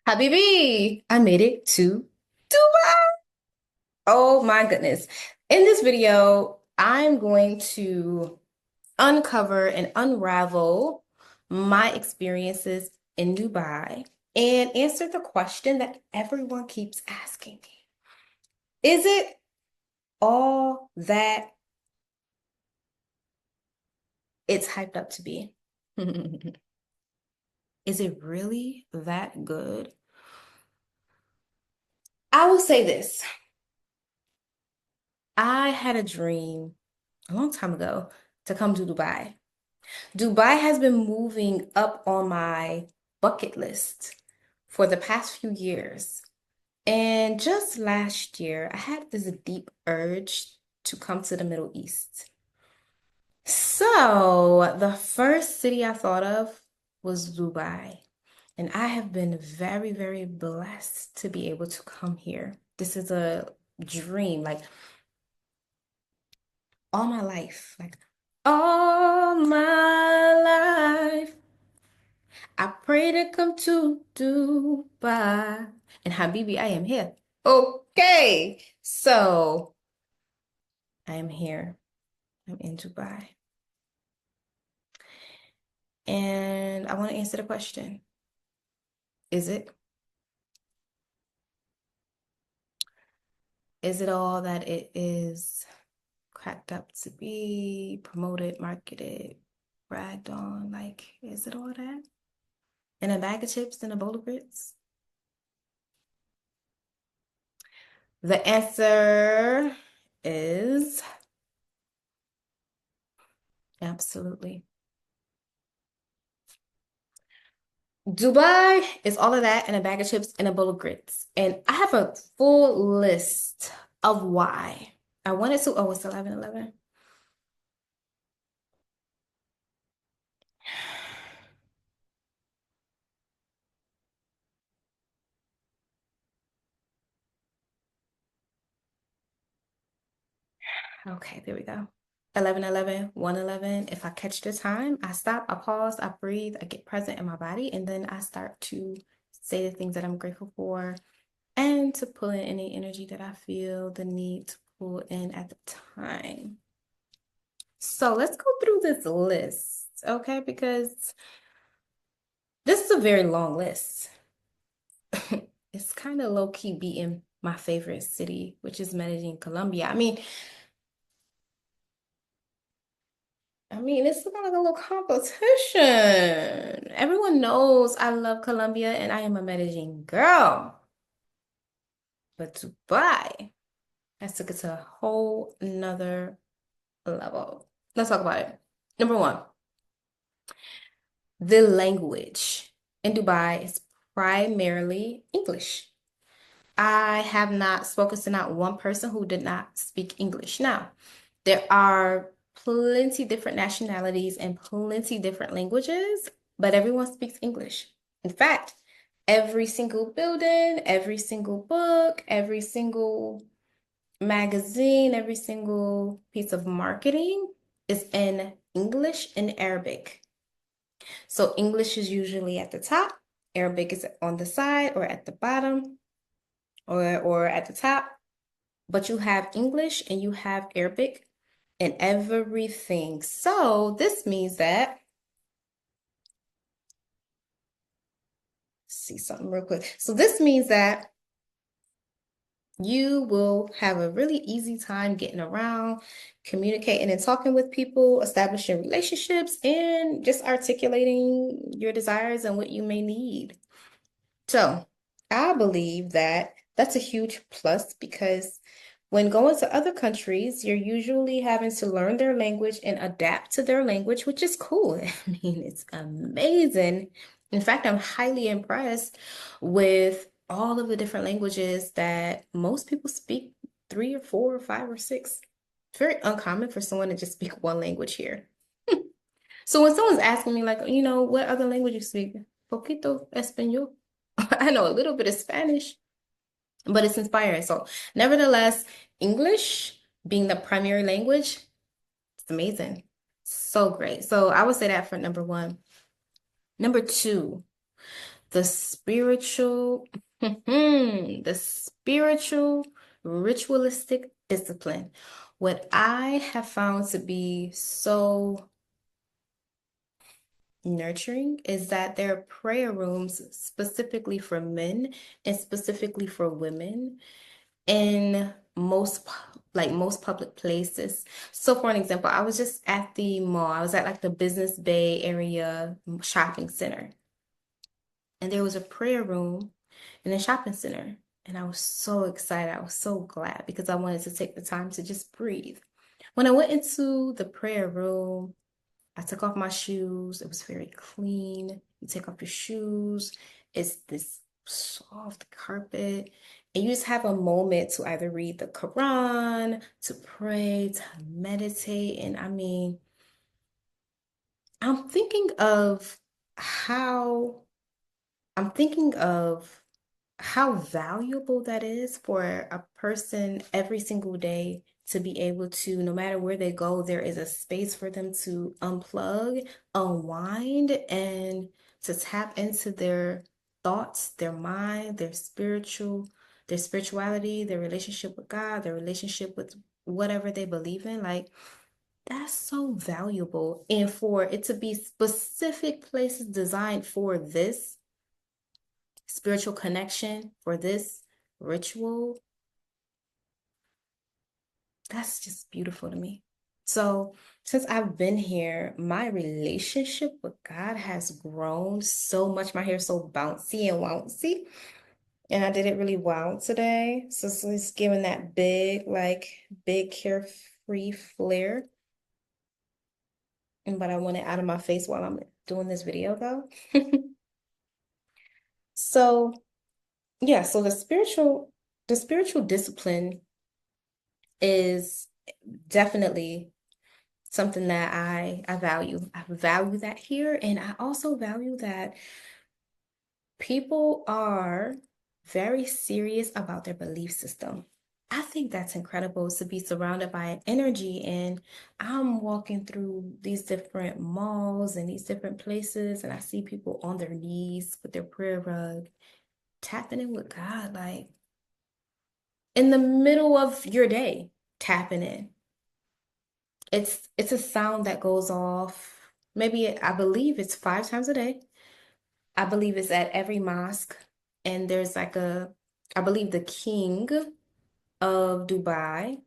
Habibi, I made it to Dubai. Oh my goodness. In this video, I'm going to uncover and unravel my experiences in Dubai and answer the question that everyone keeps asking me. Is it all that it's hyped up to be? Is it really that good? I will say this. I had a dream a long time ago to come to Dubai. Dubai has been moving up on my bucket list for the past few years. And just last year, I had this deep urge to come to the Middle East. So the first city I thought of was Dubai. And I have been very, very blessed to be able to come here. This is a dream. Like all my life, like all my life, I pray to come to Dubai. And Habibi, I am here. Okay, so I am here. I'm in Dubai. And I want to answer the question. Is it? Is it all that it is cracked up to be, promoted, marketed, bragged on? Like, is it all that? In a bag of chips and a bowl of grits? The answer is absolutely. Dubai is all of that and a bag of chips and a bowl of grits. And I have a full list of why. I wanted to, oh, it's 11:11. Okay, there we go. 11:11, 1:11. If I catch the time, I stop, I pause, I breathe, I get present in my body, and then I start to say the things that I'm grateful for and to pull in any energy that I feel the need to pull in at the time. So let's go through this list, okay? Because this is a very long list. It's kind of low-key beating my favorite city, which is Medellin, Colombia. I mean, it's kind of like a little competition. Everyone knows I love Colombia and I am a Medellin girl. But Dubai has took it to a whole nother level. Let's talk about it. Number one, the language in Dubai is primarily English. I have not spoken to not one person who did not speak English. Now, there are plenty different nationalities and plenty different languages, but everyone speaks English. In fact, every single building, every single book, every single magazine, every single piece of marketing is in English and Arabic. So English is usually at the top, Arabic is on the side or at the bottom or at the top. But you have English and you have Arabic and everything. So this means that, see something real quick. So this means that you will have a really easy time getting around, communicating and talking with people, establishing relationships, and just articulating your desires and what you may need. So I believe that that's a huge plus because when going to other countries, you're usually having to learn their language and adapt to their language, which is cool. I mean, it's amazing. In fact, I'm highly impressed with all of the different languages that most people speak, three or four or five or six. It's very uncommon for someone to just speak one language here. So when someone's asking me, like, what other language you speak? Poquito español. I know a little bit of Spanish, but it's inspiring. So, nevertheless, English being the primary language, it's amazing. So great. So, I would say that for number one. Number two, The spiritual, the spiritual ritualistic discipline. What I have found to be so nurturing is that there are prayer rooms specifically for men and specifically for women in most public places. So for an example, I was just at the mall. I was at like the Business Bay area shopping center, and there was a prayer room in the shopping center. And I was so excited. I was so glad because I wanted to take the time to just breathe. When I went into the prayer room, I took off my shoes. It was very clean. You take off your shoes. It's this soft carpet. And you just have a moment to either read the Quran, to pray, to meditate. And I mean, I'm thinking of how I'm thinking of how valuable that is for a person every single day to be able to, no matter where they go, there is a space for them to unplug, unwind, and to tap into their thoughts, their mind, their spirituality, their relationship with God, their relationship with whatever they believe in. Like, that's so valuable. And for it to be specific places designed for this spiritual connection, for this ritual, that's just beautiful to me. So, since I've been here, my relationship with God has grown so much. My hair is so bouncy and bouncy, and I did it really wild today. So it's giving that big carefree flare. But I want it out of my face while I'm doing this video, though. So, yeah, so the spiritual discipline is definitely something that I value. I value that here, and I also value that people are very serious about their belief system. I think that's incredible to be surrounded by an energy, and I'm walking through these different malls and these different places, and I see people on their knees with their prayer rug, tapping in with God, like in the middle of your day, tapping in. It's a sound that goes off. Maybe I believe it's 5 times a day. I believe it's at every mosque. And there's like I believe the king of Dubai,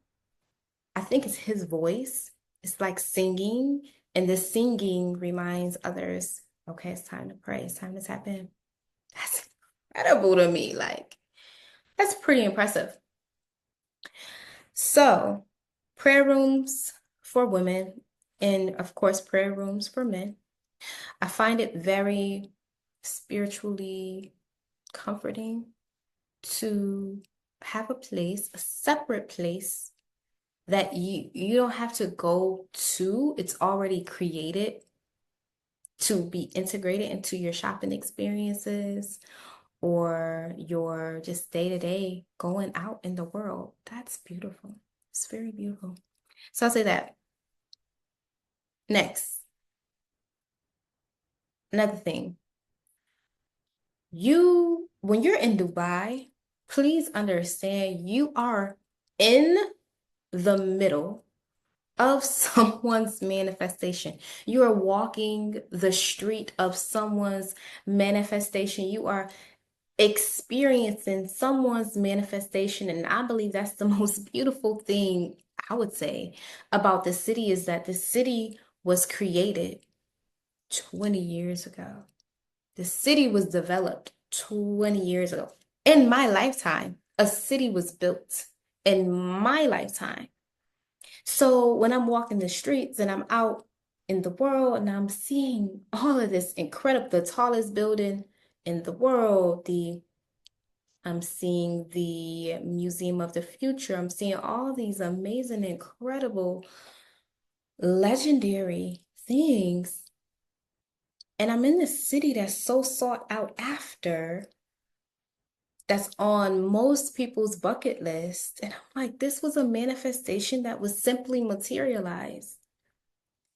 I think it's his voice. It's like singing, and the singing reminds others, okay, it's time to pray. It's time to tap in. That's incredible to me. Like, that's pretty impressive. So, prayer rooms for women, and of course, prayer rooms for men. I find it very spiritually comforting to have a place, a separate place that you don't have to go to. It's already created to be integrated into your shopping experiences or your just day-to-day going out in the world. That's beautiful. It's very beautiful. So I'll say that. Next, another thing. When you're in Dubai, please understand you are in the middle of someone's manifestation. You are walking the street of someone's manifestation. You are experiencing someone's manifestation. And I believe that's the most beautiful thing, I would say, about the city is that the city was created 20 years ago. The city was developed 20 years ago. In my lifetime, a city was built in my lifetime. So when I'm walking the streets and I'm out in the world and I'm seeing all of this incredible, the tallest building in the world, I'm seeing the Museum of the Future, I'm seeing all these amazing, incredible, legendary things. And I'm in this city that's so sought out after, that's on most people's bucket list. And I'm like, this was a manifestation that was simply materialized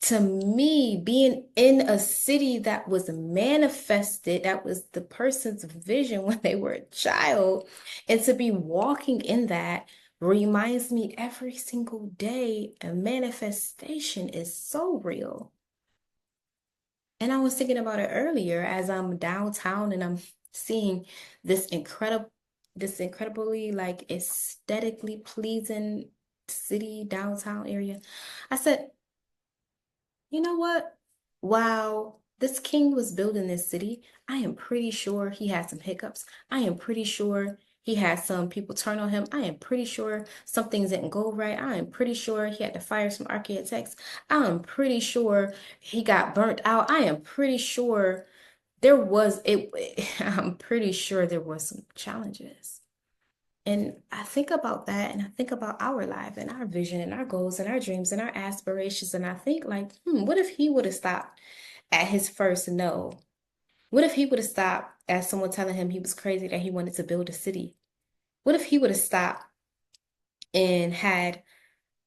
to me, being in a city that was manifested, that was the person's vision when they were a child, and to be walking in that reminds me every single day a manifestation is so real. And I was thinking about it earlier as I'm downtown and I'm seeing this incredibly like aesthetically pleasing city downtown area. I said, you know what? While this king was building this city, I am pretty sure he had some hiccups. I am pretty sure he had some people turn on him. I am pretty sure some things didn't go right. I am pretty sure he had to fire some architects. I am pretty sure he got burnt out. I am pretty sure there was it. I'm pretty sure there was some challenges. And I think about that and I think about our life and our vision and our goals and our dreams and our aspirations. And I think, like, what if he would have stopped at his first no? What if he would have stopped at someone telling him he was crazy that he wanted to build a city? What if he would have stopped and had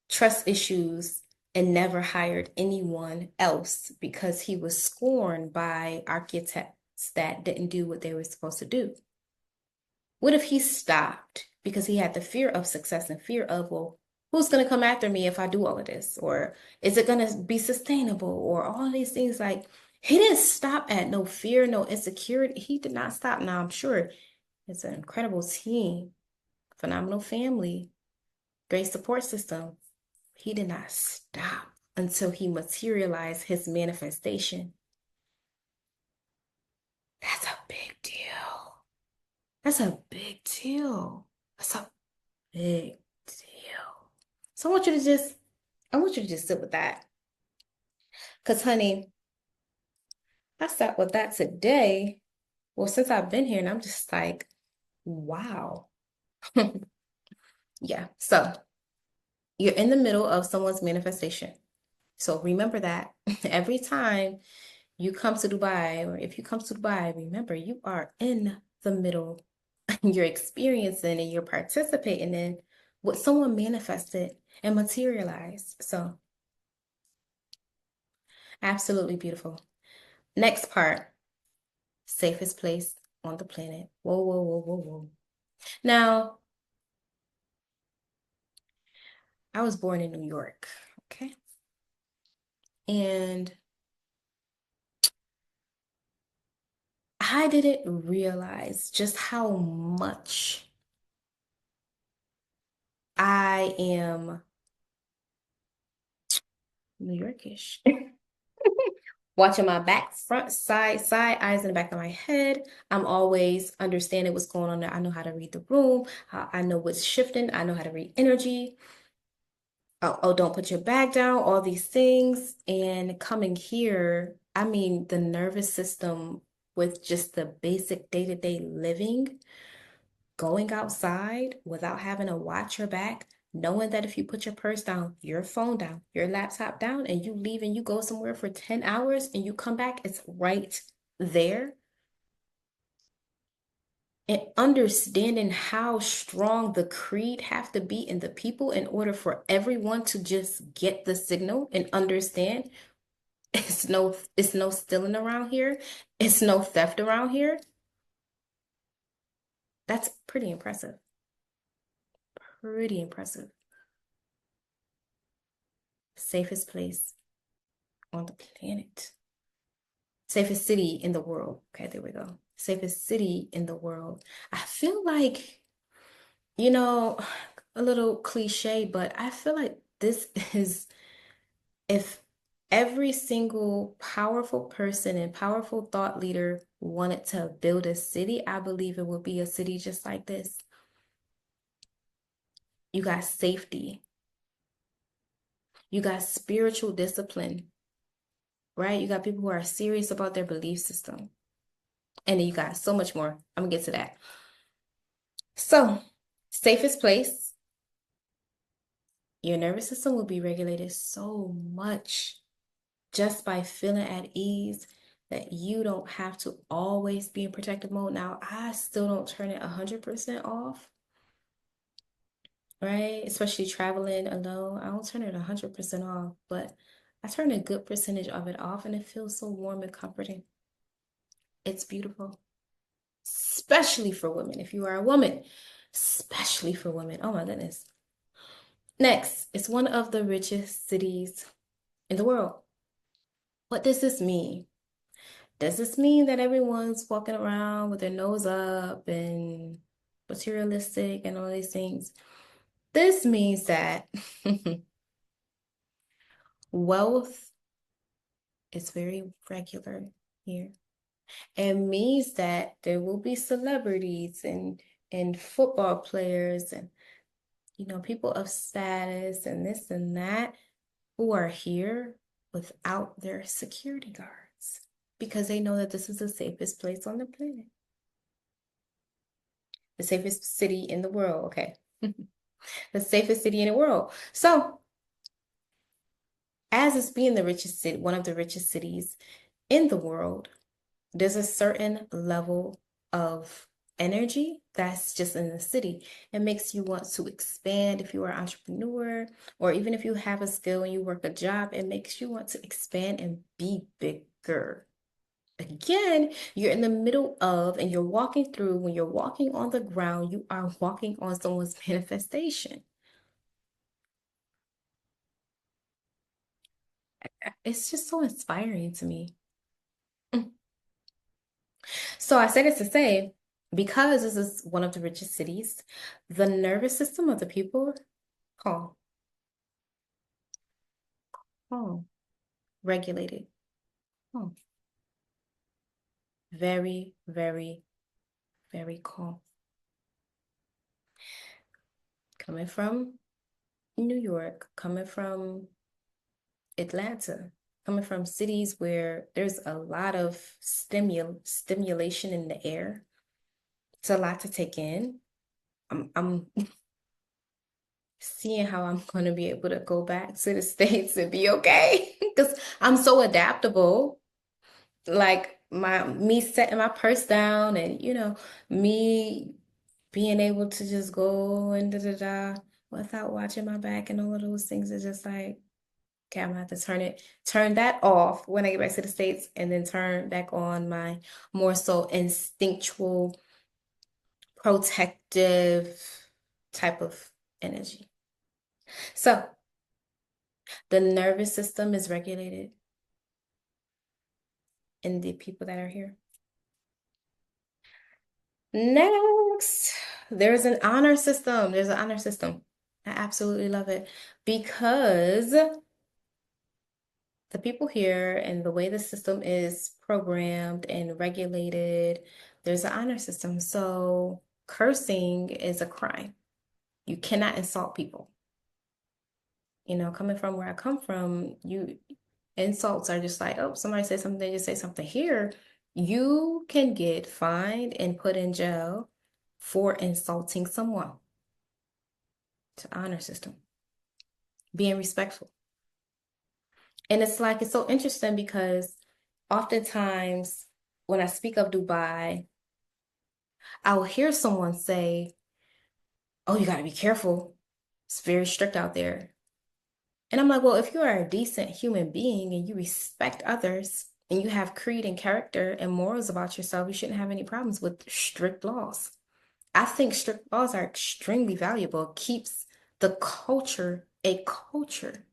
trust issues and never hired anyone else because he was scorned by architects that didn't do what they were supposed to do? What if he stopped because he had the fear of success and fear of, well, who's going to come after me if I do all of this? Or is it going to be sustainable? Or all these things like he didn't stop at no fear, no insecurity. He did not stop. Now, I'm sure it's an incredible team, phenomenal family, great support system. He did not stop until he materialized his manifestation. That's a big deal. That's a big deal. That's a big deal. So I want you to just sit with that. Because, honey, I sat with that today. Well, since I've been here, and I'm just like, wow. Yeah. So you're in the middle of someone's manifestation. So remember that every time you come to Dubai, or if you come to Dubai, remember you are in the middle. You're experiencing and you're participating in what someone manifested and materialized. So absolutely beautiful. Next part, safest place on the planet. Whoa, whoa, whoa, whoa, whoa. Now, I was born in New York, okay? And I didn't realize just how much I am New Yorkish. Watching my back, front, side, eyes in the back of my head. I'm always understanding what's going on there. I know how to read the room. I know what's shifting. I know how to read energy. Oh, don't put your bag down, all these things. And coming here, I mean, the nervous system with just the basic day-to-day living, going outside without having to watch your back, knowing that if you put your purse down, your phone down, your laptop down, and you leave and you go somewhere for 10 hours and you come back, it's right there. And understanding how strong the creed have to be in the people in order for everyone to just get the signal and understand it's no stealing around here. It's no theft around here. That's pretty impressive. Pretty impressive. Safest place on the planet. Safest city in the world. Okay, there we go. Safest city in the world. I feel like, you know, a little cliche, but I feel like this is if every single powerful person and powerful thought leader wanted to build a city, I believe it would be a city just like this. You got safety, you got spiritual discipline, right? You got people who are serious about their belief system. And then you got so much more. I'm gonna get to that. So, safest place, your nervous system will be regulated so much just by feeling at ease that you don't have to always be in protective mode. Now, I still don't turn it 100% off, right? Especially traveling alone. I don't turn it 100% off, but I turn a good percentage of it off and it feels so warm and comforting. It's beautiful, especially for women. If you are a woman, especially for women. Oh my goodness. Next, it's one of the richest cities in the world. What does this mean? Does this mean that everyone's walking around with their nose up and materialistic and all these things? This means that wealth is very regular here. It means that there will be celebrities and football players and people of status and this and that who are here without their security guards because they know that this is the safest place on the planet, the safest city in the world. Okay. The safest city in the world. So, as it's being the richest city, one of the richest cities in the world, there's a certain level of energy that's just in the city. It makes you want to expand if you are an entrepreneur, or even if you have a skill and you work a job, it makes you want to expand and be bigger. Again, you're in the middle of, and you're walking through, when you're walking on the ground, you are walking on someone's manifestation. It's just so inspiring to me. So I say this to say, because this is one of the richest cities, the nervous system of the people, calm, calm, regulated, calm, very, very, very calm. Coming from New York, coming from Atlanta, coming from cities where there's a lot of stimulation in the air. It's a lot to take in. I'm seeing how I'm going to be able to go back to the States and be okay because I'm so adaptable. Like me setting my purse down and me being able to just go and da da da without watching my back and all of those things is just like, okay, I'm gonna have to turn that off when I get back to the States and then turn back on my more so instinctual, protective type of energy. So the nervous system is regulated in the people that are here. Next, there's an honor system. There's an honor system. I absolutely love it because the people here and the way the system is programmed and regulated, there's an honor system. So cursing is a crime. You cannot insult people. Coming from where I come from, insults are just like, oh, somebody said something, they just say something. Here, you can get fined and put in jail for insulting someone. To honor system, being respectful. And it's so interesting because oftentimes when I speak of Dubai, I'll hear someone say, oh, you got to be careful. It's very strict out there. And I'm like, well, if you are a decent human being and you respect others and you have creed and character and morals about yourself, you shouldn't have any problems with strict laws. I think strict laws are extremely valuable. It keeps the culture a culture.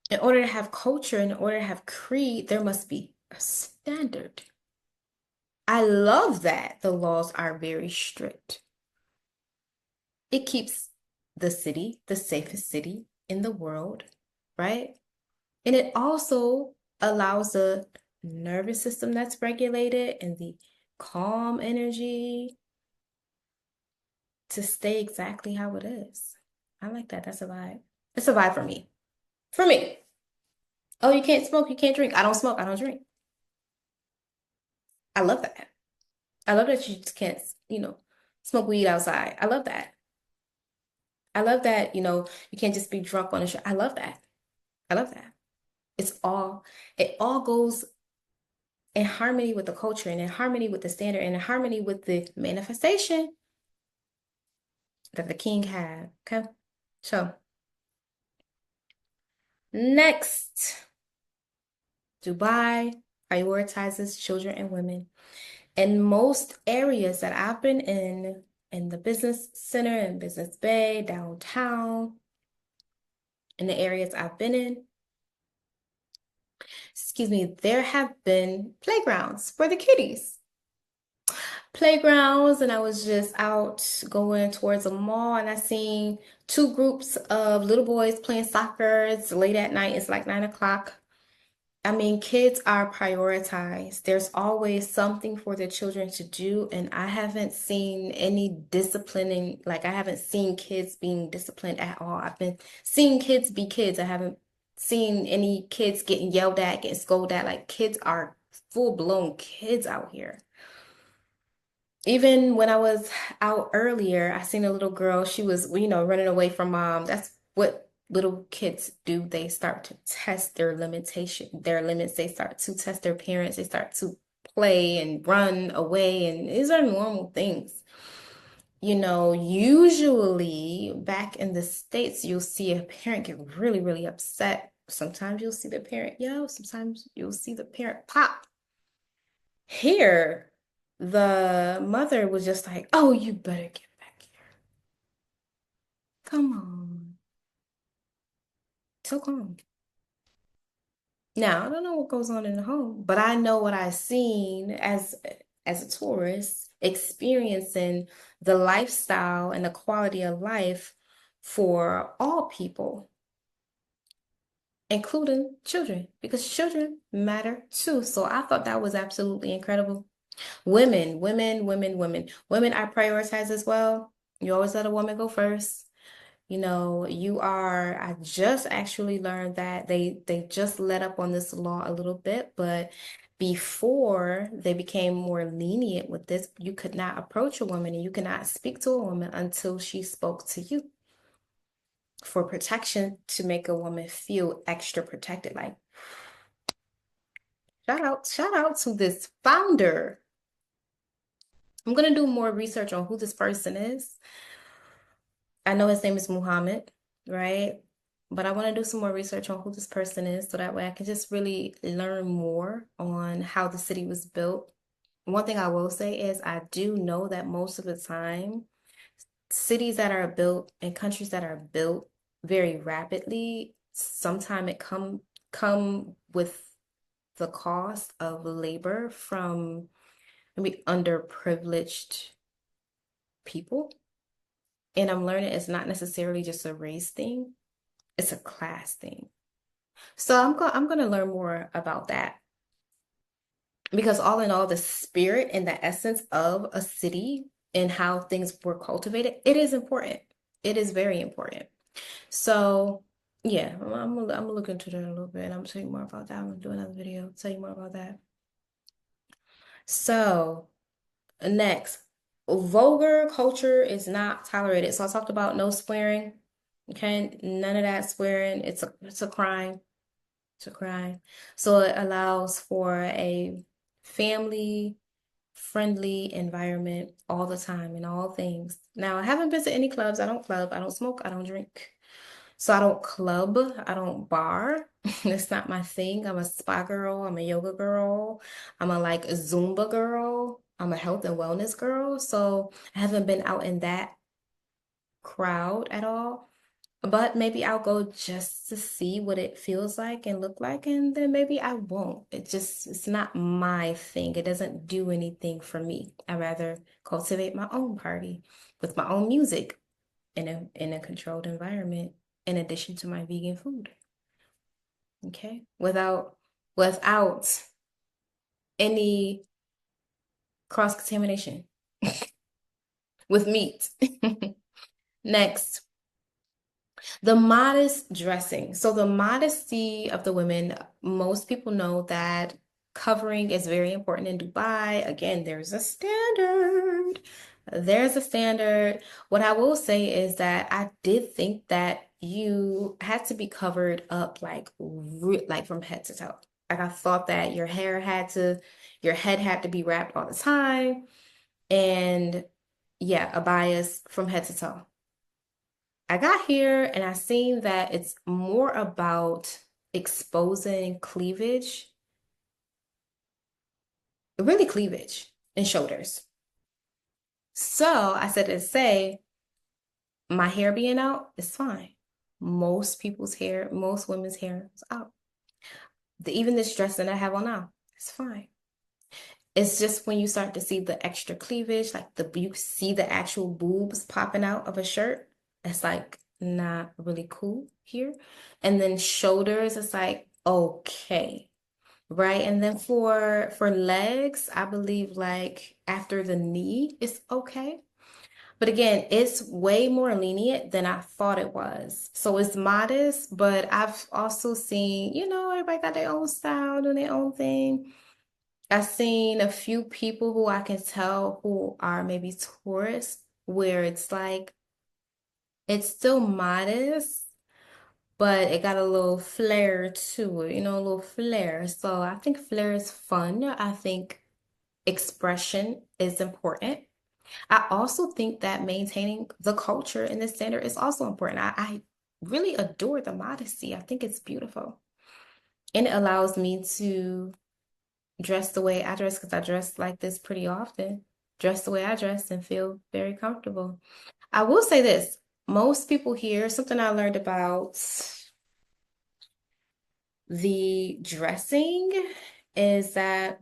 In order to have culture, in order to have creed, there must be a standard. I love that the laws are very strict. It keeps the city the safest city in the world, right? And it also allows the nervous system that's regulated and the calm energy to stay exactly how it is. I like that. That's a vibe. It's a vibe for me. For me. Oh, you can't smoke, you can't drink. I don't smoke, I don't drink. I love that. I love that you just can't, smoke weed outside. I love that. I love that, you can't just be drunk on a show. I love that. I love that. It all goes in harmony with the culture and in harmony with the standard and in harmony with the manifestation that the king had. Okay. So Next, Dubai prioritizes children and women. In most areas that I've been in the business center and business bay, downtown, in the areas I've been in, excuse me, there have been playgrounds for the kiddies. Playgrounds, and I was just out going towards a mall and I seen two groups of little boys playing soccer. It's late at night, it's like 9 o'clock. I mean, kids are prioritized. There's always something for the children to do, and I haven't seen any disciplining, like I haven't seen kids being disciplined at all. I've been seeing kids be kids. I haven't seen any kids getting yelled at, getting scolded at. Like kids are full-blown kids out here. Even when I was out earlier, I seen a little girl. She was, running away from mom. That's what little kids do. They start to test their limits. They start to test their parents. They start to play and run away. And these are normal things. Usually back in the States, you'll see a parent get really, really upset. Sometimes you'll see the parent yell. Sometimes you'll see the parent pop. Here, the mother was just like, "Oh, you better get back here. Come on." So calm. Now, I don't know what goes on in the home, but I know what I've seen as a tourist, experiencing the lifestyle and the quality of life for all people, including children, because children matter too. So I thought that was absolutely incredible. Women, women, women, women. Women are prioritized as well. You always let a woman go first. I just actually learned that they just let up on this law a little bit, but before they became more lenient with this, you could not approach a woman and you cannot speak to a woman until she spoke to you for protection to make a woman feel extra protected. Like, shout out to this founder. I'm gonna do more research on who this person is. I know his name is Muhammad, right? But I want to do some more research on who this person is so that way I can just really learn more on how the city was built. One thing I will say is I do know that most of the time, cities that are built and countries that are built very rapidly, sometimes it come with the cost of labor from maybe underprivileged people. And I'm learning it's not necessarily just a race thing, it's a class thing. So I'm going to learn more about that because all in all, the spirit and the essence of a city and how things were cultivated, it is important. It is very important. So yeah, I'm gonna look into that a little bit. I'm gonna tell you more about that. I'm gonna do another video, tell you more about that. So next, vulgar culture is not tolerated. So I talked about no swearing. Okay, none of that swearing. It's a crime. It's a crime. So it allows for a family friendly environment all the time in all things. Now, I haven't been to any clubs. I don't club. I don't smoke. I don't drink. So I don't club. I don't bar. That's not my thing. I'm a spa girl. I'm a yoga girl. I'm a like Zumba girl. I'm a health and wellness girl. So I haven't been out in that crowd at all. But maybe I'll go just to see what it feels like and look like, and then maybe I won't. It's not my thing. It doesn't do anything for me. I rather cultivate my own party with my own music in a controlled environment in addition to my vegan food. Okay? Without any cross-contamination with meat. Next. The modest dressing. So the modesty of the women, most people know that covering is very important in Dubai. Again, there's a standard. There's a standard. What I will say is that I did think that you had to be covered up like from head to toe. Like I thought that your head had to be wrapped all the time. And yeah, a bias from head to toe. I got here and I seen that it's more about exposing cleavage, really cleavage and shoulders. So I said to say, my hair being out is fine. Most people's hair, most women's hair is out. Even this dress that I have on now, it's fine. It's just when you start to see the extra cleavage, like you see the actual boobs popping out of a shirt, it's like not really cool here. And then shoulders, it's like okay, right? And then for legs, I believe like after the knee, it's okay. But again, it's way more lenient than I thought it was. So it's modest, but I've also seen, everybody got their own style, doing their own thing. I've seen a few people who I can tell who are maybe tourists, where it's like it's still modest, but it got a little flair to it, a little flair. So I think flair is fun. I think expression is important. I also think that maintaining the culture and the standard is also important. I really adore the modesty. I think it's beautiful. And it allows me to dress the way I dress because I dress like this pretty often. Dress the way I dress and feel very comfortable. I will say this, most people here, something I learned about the dressing is that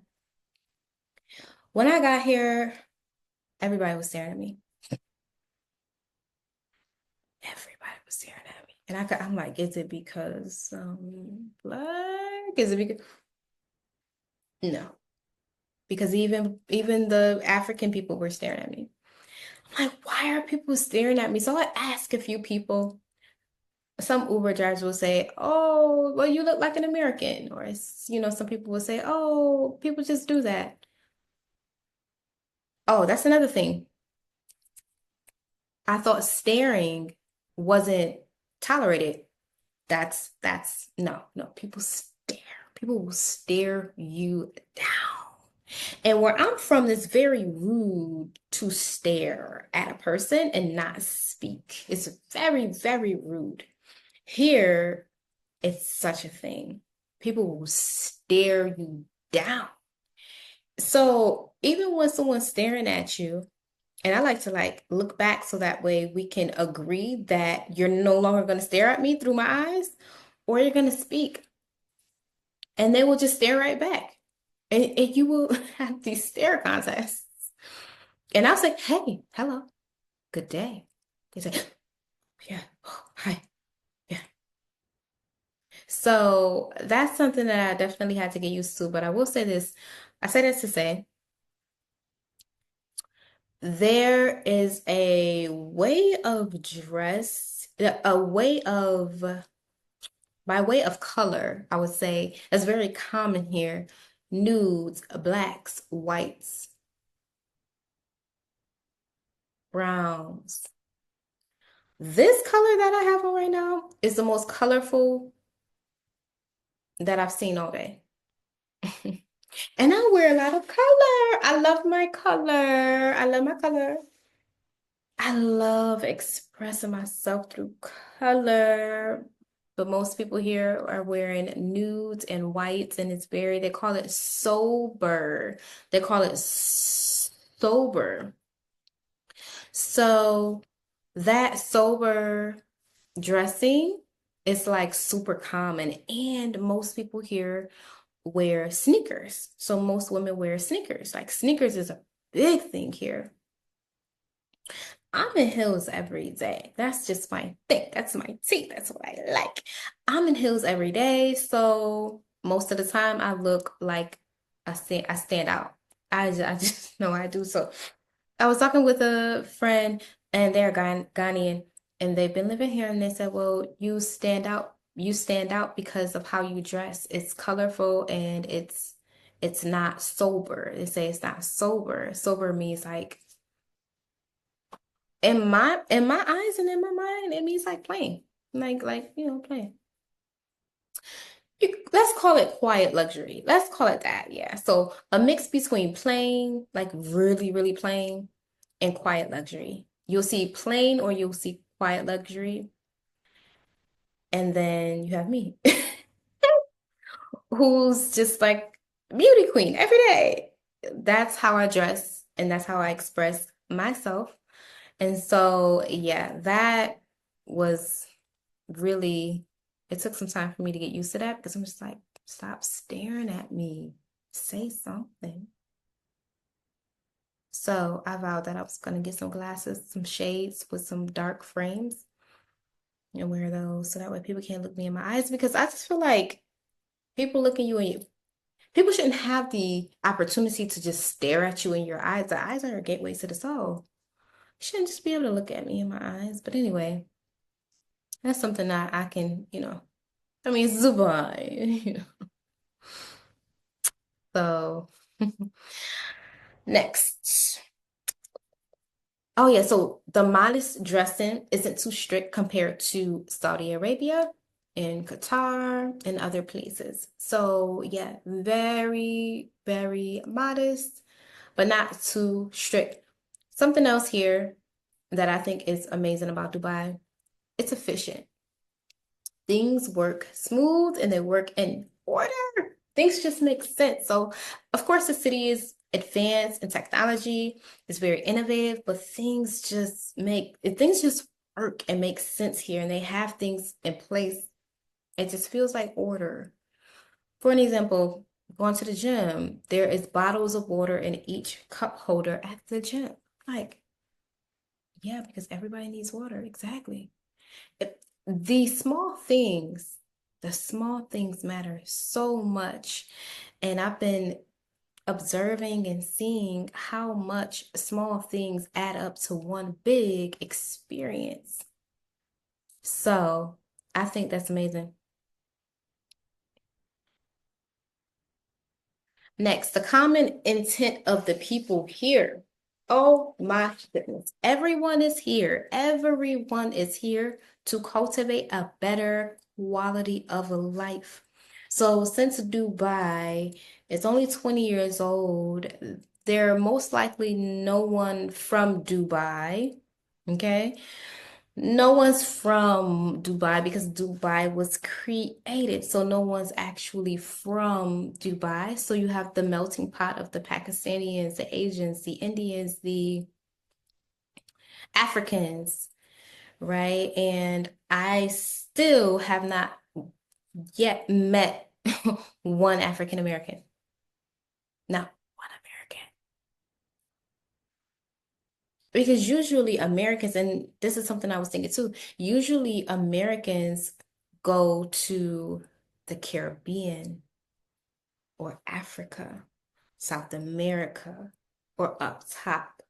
when I got here, everybody was staring at me. Everybody was staring at me. And I'm like, is it because black? Is it because no. Because even the African people were staring at me. I'm like, why are people staring at me? So I asked a few people. Some Uber drivers will say, "Oh, well, you look like an American," or some people will say, "Oh, people just do that." Oh, that's another thing. I thought staring wasn't tolerated. That's no, no. People stare. People will stare you down. And where I'm from, it's very rude to stare at a person and not speak. It's very, very rude. Here, it's such a thing. People will stare you down. So even when someone's staring at you, and I like to look back so that way we can agree that you're no longer going to stare at me through my eyes, or you're going to speak, and they will just stare right back. And you will have these stare contests. And I'll say, hey, hello, good day. They say, yeah, oh, hi, yeah. So that's something that I definitely had to get used to. But I will say this, I say this to say, there is a way of dress, a way of, by way of color, I would say, that's very common here. Nudes, blacks, whites, browns. This color that I have on right now is the most colorful that I've seen all day. And I wear a lot of color. I love my color. I love my color. I love expressing myself through color. But most people here are wearing nudes and whites, and they call it sober. They call it sober. So that sober dressing is like super common, and most people here wear sneakers. So most women wear sneakers. Like sneakers is a big thing here. I'm in heels every day. That's just my thing. That's my tea. That's what I like. I'm in heels every day. So most of the time I look like I stand out. I just know I do. So I was talking with a friend and they're Ghanaian and they've been living here and they said, well, you stand out. You stand out because of how you dress. It's colorful and it's not sober. They say it's not sober. Sober means like in my eyes and in my mind, it means like plain. Plain. Let's call it quiet luxury. Let's call it that. Yeah. So a mix between plain, like really, really plain, and quiet luxury. You'll see plain or you'll see quiet luxury. And then you have me. who's just like beauty queen every day. That's how I dress and that's how I express myself. And so, yeah, that was really, it took some time for me to get used to that because I'm just like, stop staring at me. Say something. So I vowed that I was going to get some glasses, some shades with some dark frames and wear those so that way people can't look me in my eyes because I just feel like people looking you in you. People shouldn't have the opportunity to just stare at you in your eyes. The eyes are a gateway to the soul. You shouldn't just be able to look at me in my eyes. But anyway, that's something that I can, I mean, Zubai, So next. Oh yeah, so the modest dressing isn't too strict compared to Saudi Arabia and Qatar and other places. So yeah, very, very modest, but not too strict. Something else here that I think is amazing about Dubai, it's efficient. Things work smooth and they work in order. Things just make sense. So, of course, the city is advanced in technology, it's very innovative, but things just work and make sense here, and they have things in place. It just feels like order. For an example, going to the gym, there is bottles of water in each cup holder at the gym. Like, yeah, because everybody needs water. Exactly. It, the small things matter so much. And I've been observing and seeing how much small things add up to one big experience. So I think that's amazing. Next, the common intent of the people here. Oh my goodness. Everyone is here. Everyone is here to cultivate a better quality of life. So, since Dubai is only 20 years old, there most likely no one from Dubai, okay? No one's from Dubai because Dubai was created. So no one's actually from Dubai. So you have the melting pot of the Pakistanians, the Asians, the Indians, the Africans, right? And I still have not yet met one African American. Not one American. Because usually Americans, and this is something I was thinking too, usually Americans go to the Caribbean or Africa, South America, or up top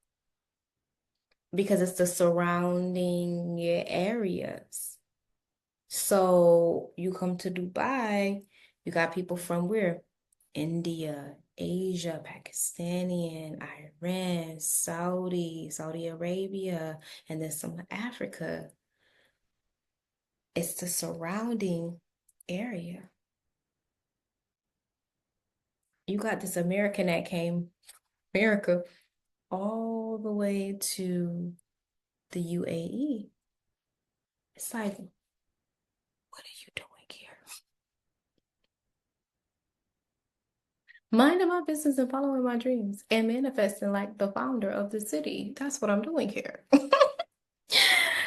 because it's the surrounding areas. So you come to Dubai, you got people from where? India, Asia, Pakistani, Iran, Saudi Arabia, and then some Africa. It's the surrounding area. You got this American that came, America, all the way to the UAE. It's like, what are you doing here? Minding my business and following my dreams and manifesting like the founder of the city. That's what I'm doing here.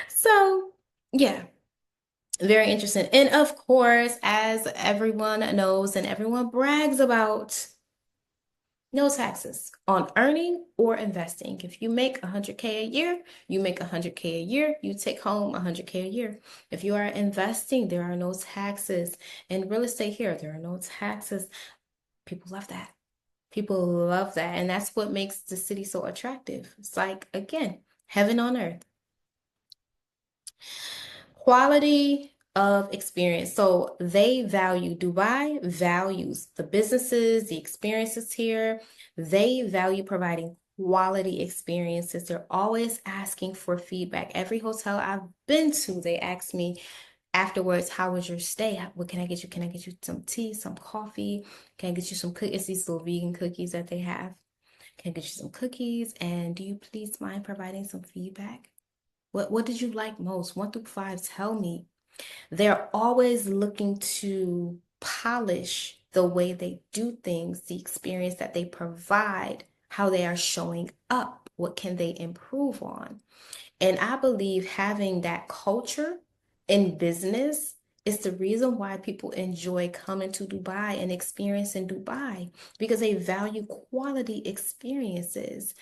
So, yeah, very interesting. And of course, as everyone knows and everyone brags about, no taxes on earning or investing. If you make 100K a year, you make 100K a year, you take home 100K a year. If you are investing, there are no taxes. In real estate here, there are no taxes. People love that. People love that. And that's what makes the city so attractive. It's like, again, heaven on earth. Quality of experience. So Dubai values the businesses, the experiences here. They value providing quality experiences. They're always asking for feedback. Every hotel I've been to, they ask me afterwards, how was your stay? What can I get you? Can I get you some tea, some coffee? Can I get you some cookies? These little vegan cookies that they have. Can I get you some cookies? And do you please mind providing some feedback? What did you like most? 1 through 5, tell me. They're always looking to polish the way they do things, the experience that they provide, how they are showing up, what can they improve on. And I believe having that culture in business is the reason why people enjoy coming to Dubai and experiencing Dubai because they value quality experiences.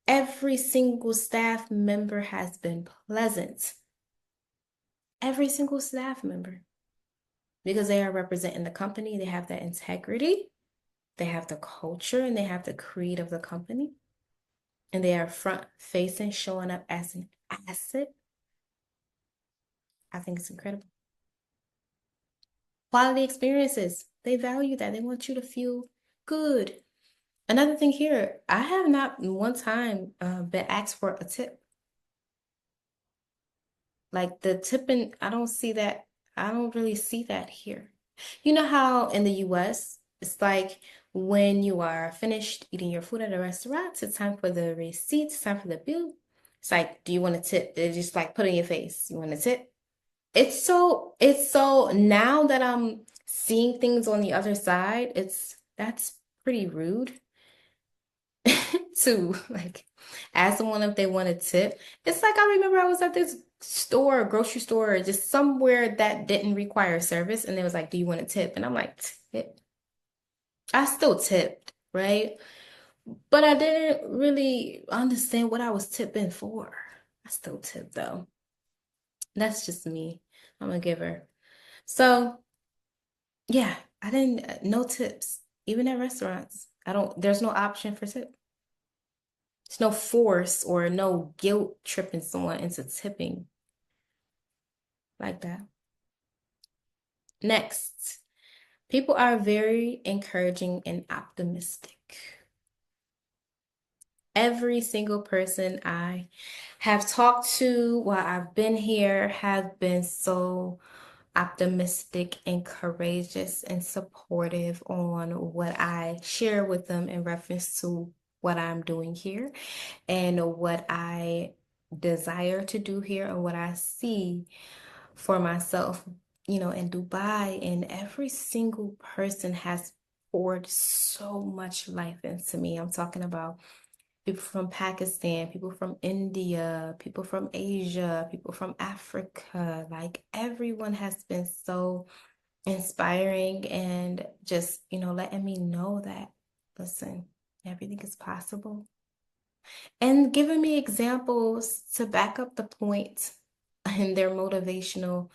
Every single staff member has been pleasant. Every single staff member. Because they are representing the company, they have that integrity, they have the culture, and they have the creed of the company. And they are front facing, showing up as an asset. I think it's incredible. Quality experiences, they value that. They want you to feel good. Another thing here, I have not one time been asked for a tip. Like the tipping, I don't see that. I don't really see that here. You know how in the US, it's like when you are finished eating your food at a restaurant, it's time for the receipt, it's time for the bill. It's like, do you want a tip? They just like put in your face. You want a tip? It's so now that I'm seeing things on the other side, that's pretty rude to like ask someone if they want a tip. It's like I remember I was at this store, grocery store, just somewhere that didn't require service, and they was like, "Do you want a tip?" And I'm like, "Tip." I still tipped, right? But I didn't really understand what I was tipping for. I still tip though. That's just me. I'm a giver. So yeah, I didn't no tips, even at restaurants. I don't. There's no option for tip. There's no force or no guilt tripping someone into tipping like that. Next, people are very encouraging and optimistic. Every single person I have talked to while I've been here have been so optimistic and courageous and supportive on what I share with them in reference to what I'm doing here and what I desire to do here and what I see for myself, in Dubai. And every single person has poured so much life into me. I'm talking about people from Pakistan, people from India, people from Asia, people from Africa. Like everyone has been so inspiring and just, letting me know that, listen, everything is possible. And giving me examples to back up the point and their motivational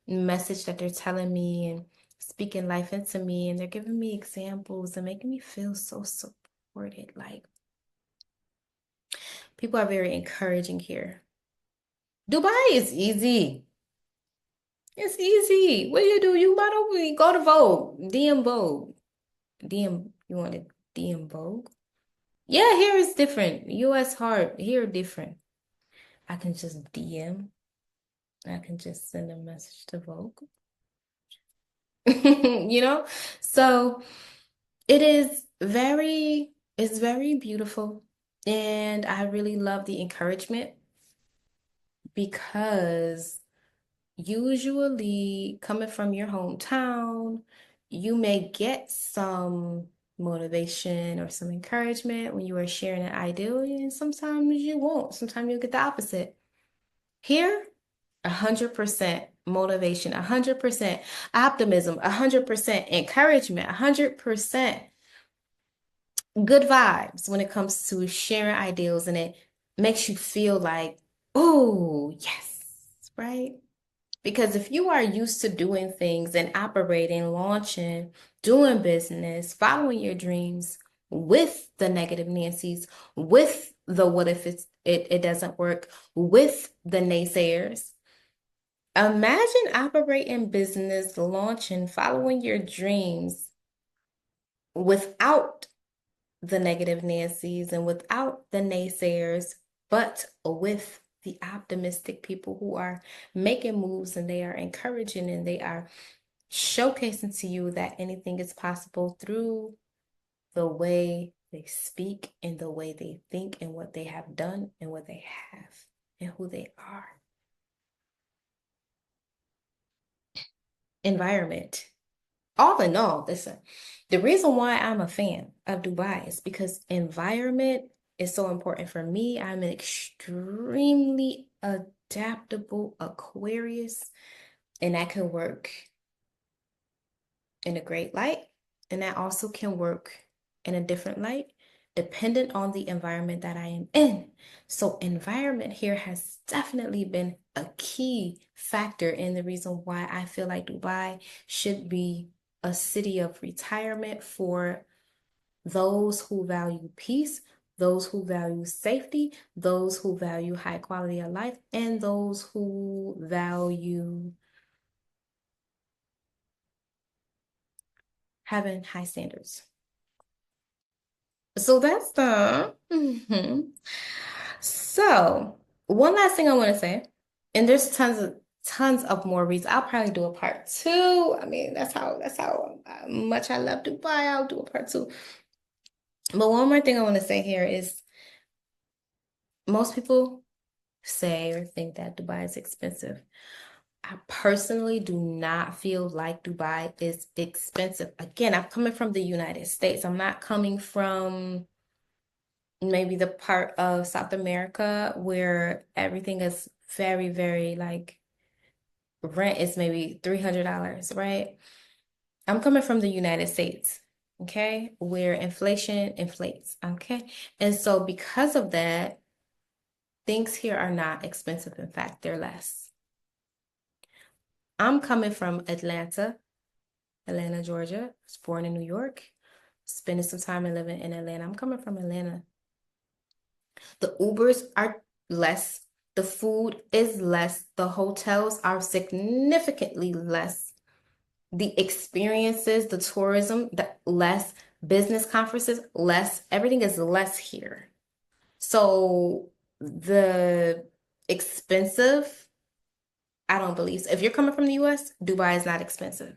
message that they're telling me and speaking life into me. And they're giving me examples and making me feel so supported. Like people are very encouraging here. Dubai is easy. It's easy. What do you do? You might only go to Vogue, DM Vogue. DM, you want to DM Vogue? Yeah, here is different. US hard, here different. I can just DM. I can just send a message to Vogue. You know? So it's very beautiful. And I really love the encouragement because usually coming from your hometown, you may get some motivation or some encouragement when you are sharing an ideal, and sometimes you won't. Sometimes you'll get the opposite. Here, 100% motivation, 100% optimism, 100% encouragement, 100% good vibes when it comes to sharing ideals, and it makes you feel like, oh, yes, right? Because if you are used to doing things and operating, launching, doing business, following your dreams with the negative Nancy's, with the what if it doesn't work, with the naysayers, imagine operating business, launching, following your dreams without the negative Nancy's and without the naysayers, but with the optimistic people who are making moves and they are encouraging and they are showcasing to you that anything is possible through the way they speak and the way they think and what they have done and what they have and who they are. Environment. all in all, listen, the reason why I'm a fan of Dubai is because environment is so important for me. I'm an extremely adaptable Aquarius, and that can work in a great light, and that also can work in a different light, dependent on the environment that I am in. So, environment here has definitely been a key factor in the reason why I feel like Dubai should be a city of retirement for those who value peace, those who value safety, those who value high quality of life, and those who value having high standards. So that's the. So one last thing I want to say, and there's tons of more reasons. I'll probably do a part two. I mean, that's how much I love Dubai. I'll do a part two. But one more thing I want to say here is most people say or think that Dubai is expensive. I personally do not feel like Dubai is expensive. Again, I'm coming from the United States. I'm not coming from maybe the part of South America where everything is very, very like rent is maybe $300, right? I'm coming from the United States, okay, where inflation inflates, okay? And so because of that, things here are not expensive. In fact, they're less. I'm coming from Atlanta, Georgia. I was born in New York, spending some time and living in Atlanta. I'm coming from Atlanta. The Ubers are less. The food is less. The hotels are significantly less. The experiences, the tourism, the less. Business conferences, less. Everything is less here. So the expensive, I don't believe so. If you're coming from the US, Dubai is not expensive.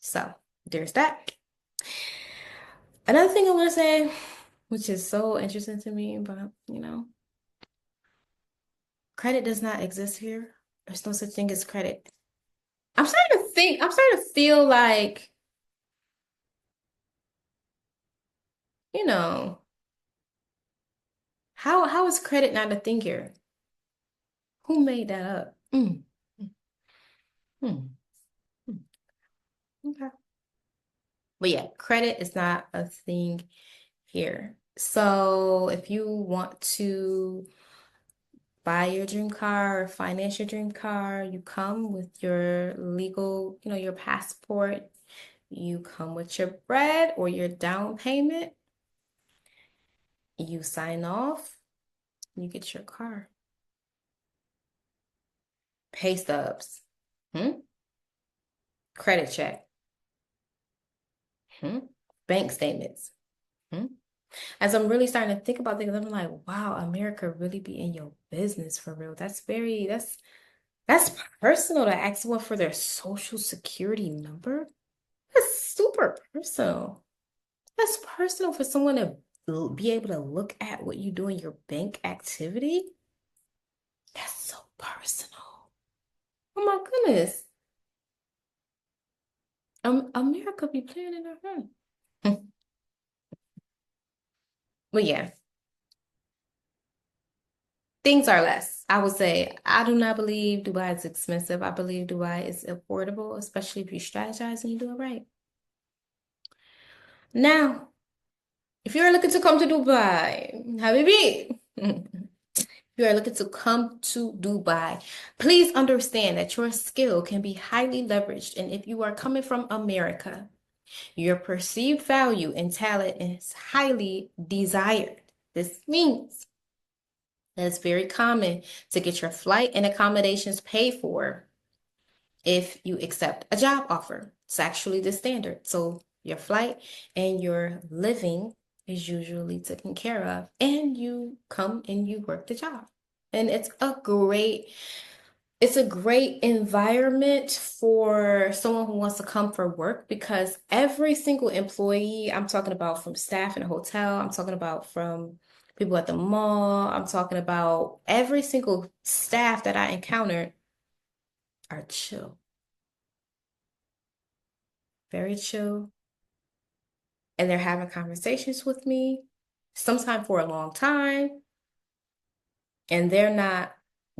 So there's that. Another thing I want to say, which is so interesting to me, but credit does not exist here. There's no such thing as credit. I'm starting to feel like, you know, how is credit not a thing here? Who made that up? Mm, mm. Okay. But yeah, credit is not a thing here. So if you want to buy your dream car or finance your dream car, you come with your legal, your passport, you come with your bread or your down payment, you sign off, you get your car. Pay stubs, hmm? Credit check, hmm? Bank statements. Hmm? As I'm really starting to think about things, I'm like, wow, America really be in your business for real. That's personal to ask someone for their social security number. That's super personal. That's personal for someone to be able to look at what you do in your bank activity. That's so personal. Oh my goodness. America be playing in our hand. But yeah, things are less. I would say I do not believe Dubai is expensive. I believe Dubai is affordable, especially if you strategize and you do it right. Now, if you're looking to come to Dubai, Habibi, you are looking to come to Dubai, please understand that your skill can be highly leveraged. And if you are coming from America, your perceived value and talent is highly desired. This means that it's very common to get your flight and accommodations paid for if you accept a job offer. It's actually the standard. So your flight and your living is usually taken care of, and you come and you work the job. And it's a great environment for someone who wants to come for work because every single employee, I'm talking about from staff in a hotel, I'm talking about from people at the mall, I'm talking about every single staff that I encountered are chill. very chill, and they're having conversations with me, sometimes for a long time, and they're not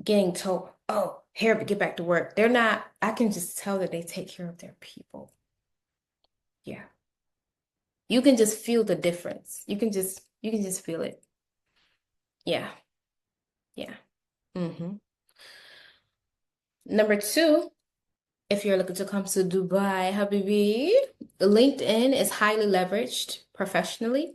getting told, oh, here, get back to work. They're not, I can just tell that they take care of their people. Yeah. You can just feel the difference. You can just feel it. Yeah. Yeah. hmm Number two, if you're looking to come to Dubai, Habibi, LinkedIn is highly leveraged professionally.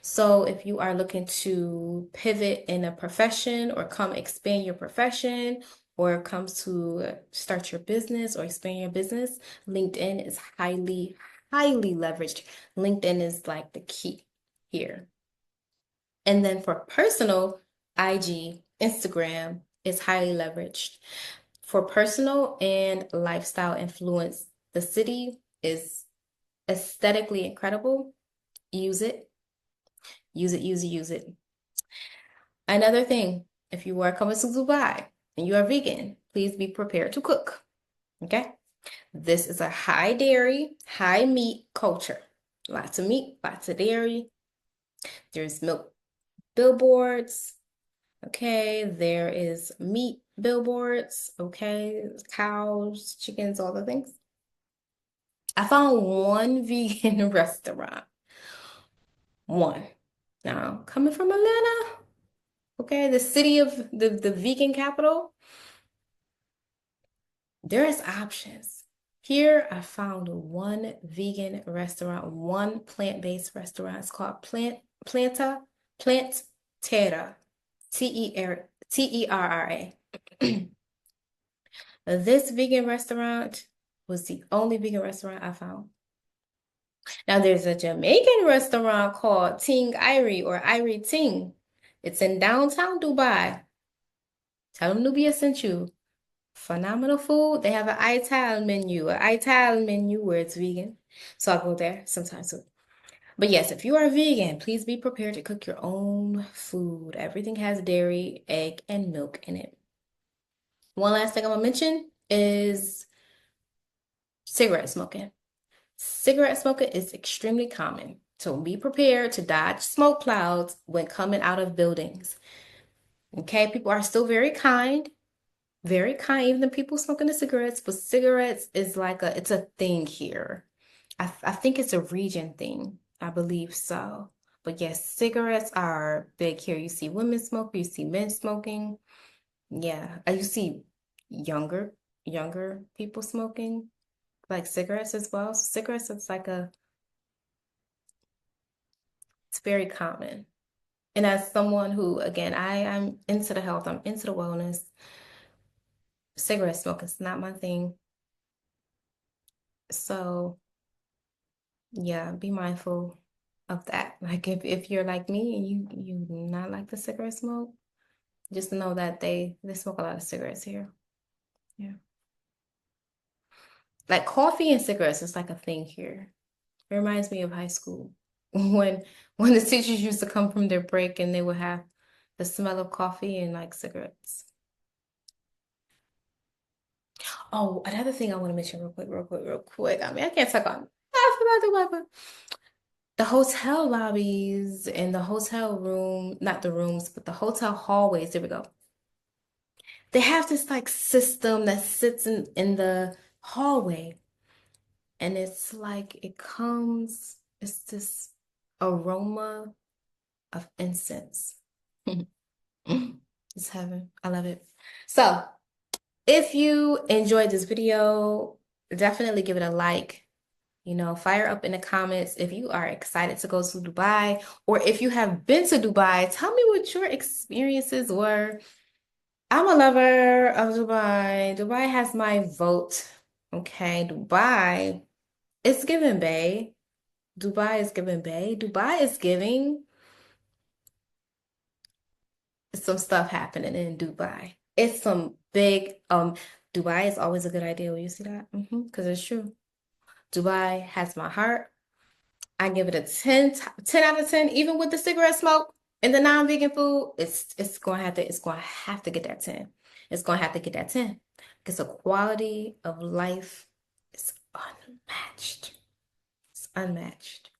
So if you are looking to pivot in a profession or come expand your profession or come to start your business or expand your business, LinkedIn is highly, highly leveraged. LinkedIn is like the key here. And then for personal, IG, Instagram is highly leveraged. For personal and lifestyle influence, the city is aesthetically incredible. Use it, use it, use it, use it. Another thing, if you are coming to Dubai and you are vegan, please be prepared to cook. Okay? This is a high dairy, high meat culture. Lots of meat, lots of dairy. There's milk billboards. Okay, there is meat billboards. Okay, cows, chickens, all the things. I found one vegan restaurant. One. Now, coming from Atlanta, okay, the city of the vegan capital, there is options. Here, I found one vegan restaurant, one plant-based restaurant. It's called Plant Terra, Terra. This vegan restaurant was the only vegan restaurant I found. Now, there's a Jamaican restaurant called Ting Irie or Irie Ting. It's in downtown Dubai. Tell them Nubia sent you. Phenomenal food. They have an Ital menu where it's vegan. So I'll go there sometimes too. But yes, if you are vegan, please be prepared to cook your own food. Everything has dairy, egg, and milk in it. One last thing I'm gonna mention is cigarette smoking. Cigarette smoking is extremely common. So be prepared to dodge smoke clouds when coming out of buildings. Okay, people are still very kind, even the people smoking the cigarettes, but cigarettes is like it's a thing here. I think it's a region thing. I believe so. But yes, cigarettes are big here. You see women smoking, you see men smoking. Yeah, you see younger, younger people smoking like cigarettes as well. So cigarettes is like it's very common. And as someone who, again, I'm into the health, I'm into the wellness, cigarette smoking is not my thing. So yeah, be mindful of that. Like if you're like me and you not like the cigarette smoke, just know that they smoke a lot of cigarettes here. Yeah. Like coffee and cigarettes is like a thing here. It reminds me of high school when when the teachers used to come from their break and they would have the smell of coffee and like cigarettes. Oh, another thing I want to mention real quick, real quick, real quick. I mean, I can't talk on. I forgot the weapon. The hotel lobbies and the hotel room, not the rooms, but the hotel hallways. There we go. They have this like system that sits in the hallway, and it's like it's this aroma of incense. It's heaven. I love it. So, if you enjoyed this video, definitely give it a like. Fire up in the comments if you are excited to go to Dubai, or if you have been to Dubai, tell me what your experiences were. I'm a lover of Dubai. Dubai has my vote. Okay, Dubai is giving Bay. Dubai is giving Bay. Dubai is giving some stuff happening in Dubai. It's some big, Dubai is always a good idea when you see that. Because it's true. Dubai has my heart. I give it a 10 out of 10, even with the cigarette smoke and the non-vegan food. It's gonna have to get that 10. It's gonna have to get that 10 because the quality of life is unmatched. It's unmatched.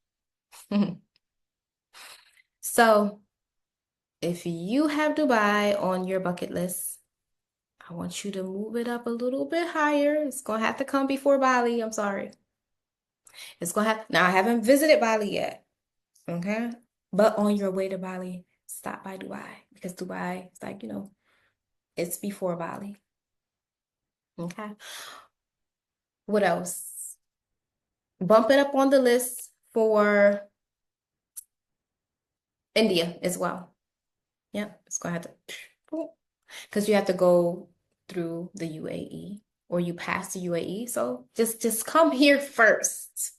So, if you have Dubai on your bucket list, I want you to move it up a little bit higher. It's gonna have to come before Bali. I'm sorry. It's gonna have, now I haven't visited Bali yet, okay? But on your way to Bali, stop by Dubai because Dubai is like, it's before Bali. Okay. What else? Bump it up on the list for India as well. Yep, it's gonna have to, because you have to go through the UAE or you pass the UAE. So just come here first.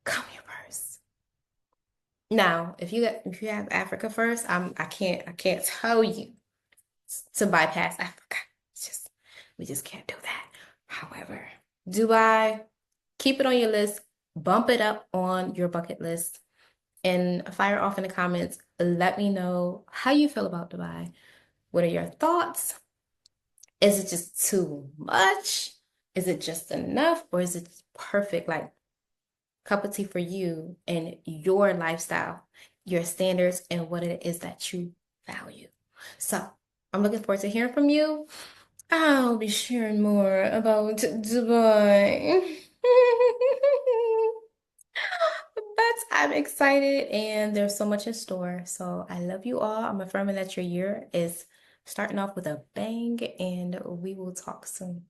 Come here first. Now, if you have Africa first, I can't tell you to bypass Africa. It's just we just can't do that. However, Dubai, keep it on your list, bump it up on your bucket list, and fire off in the comments. Let me know how you feel about Dubai. What are your thoughts? Is it just too much? Is it just enough? Or is it perfect, like cup of tea for you and your lifestyle, your standards, and what it is that you value? So I'm looking forward to hearing from you. I'll be sharing more about Dubai. But I'm excited and there's so much in store. So I love you all. I'm affirming that your year is starting off with a bang and we will talk soon.